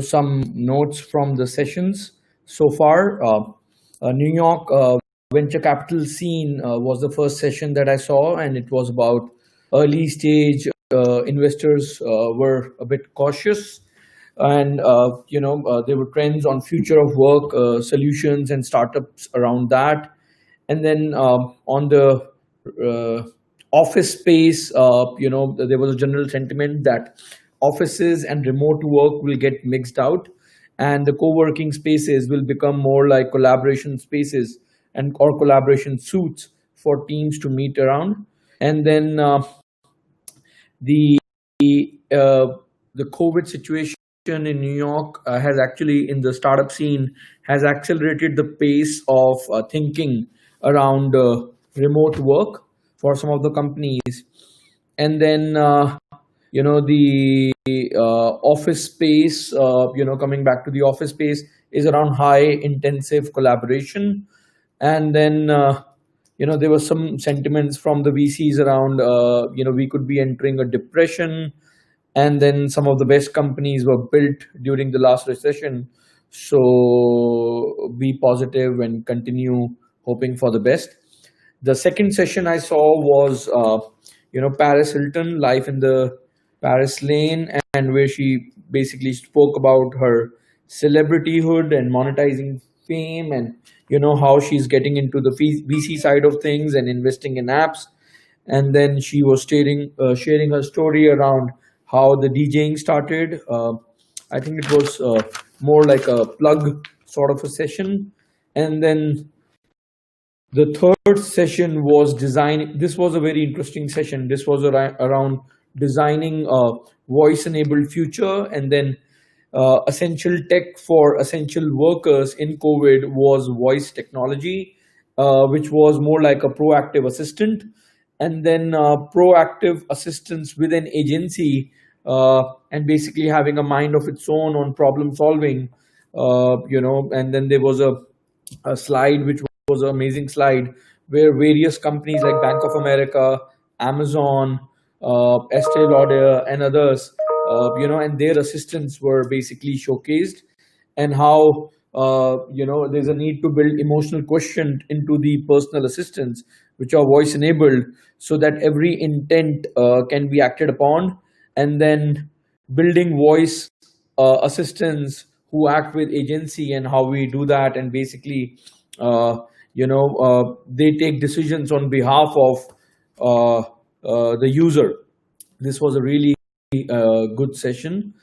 some notes from the sessions so far. New York venture capital scene was the first session that I saw, and it was about early stage investors were a bit cautious, and there were trends on future of work solutions and startups around that. And then on the office space, there was a general sentiment that offices and remote work will get mixed out, and the co-working spaces will become more like collaboration spaces and or collaboration suites for teams to meet around. And then the the COVID situation in New York has actually, in the startup scene, has accelerated the pace of thinking around remote work for some of the companies. And then the office space, coming back to the office space, is around high intensive collaboration. And then there were some sentiments from the VCs around we could be entering a depression, and then some of the best companies were built during the last recession. So be positive and continue hoping for the best. The second session I saw was Paris Hilton, Life in the Paris Lane, and where she basically spoke about her celebrityhood and monetizing fame, and how she's getting into the VC side of things and investing in apps. And then she was sharing her story around how the DJing started. I think it was more like a plug sort of a session. And then the third session was design. This was a very interesting session. This was around designing a voice-enabled future, and then essential tech for essential workers in COVID was voice technology, which was more like a proactive assistant, and then proactive assistance with an agency, and basically having a mind of its own on problem solving. And then there was a slide which was an amazing slide where various companies like Bank of America, Amazon, Estee Lauder, and others, and their assistants were basically showcased, and how there's a need to build emotional quotient into the personal assistants, which are voice enabled, so that every intent can be acted upon, and then building voice assistants who act with agency, and how we do that, and basically they take decisions on behalf of the user. This was a really good session.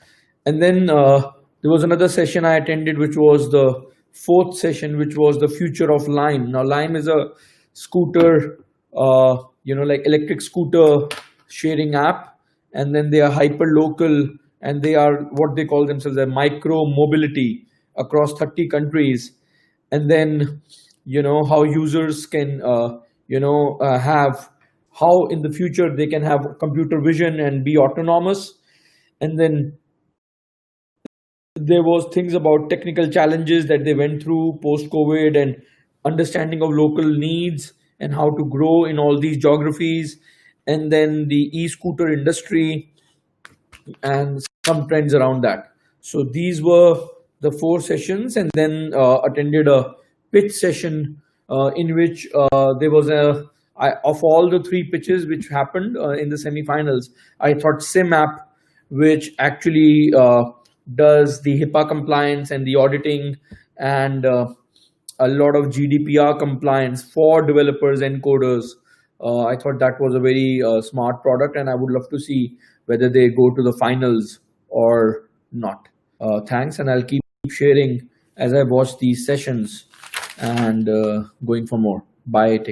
And then there was another session I attended, which was the fourth session, which was the future of Lime. Now, Lime is a scooter, like electric scooter sharing app, and then they are hyper local, and they are what they call themselves a micro mobility across 30 countries. And then how users can have, how in the future they can have computer vision and be autonomous. And then there was things about technical challenges that they went through post COVID, and understanding of local needs and how to grow in all these geographies, and then the e-scooter industry and some trends around that. So these were the four sessions. And then attended a pitch session in which there was of all the three pitches which happened in the semifinals, I thought SimApp, which actually does the HIPAA compliance and the auditing, and a lot of GDPR compliance for developers and coders. I thought that was a very smart product, and I would love to see whether they go to the finals or not. Thanks, and I'll keep sharing as I watch these sessions and going for more. Bye. Take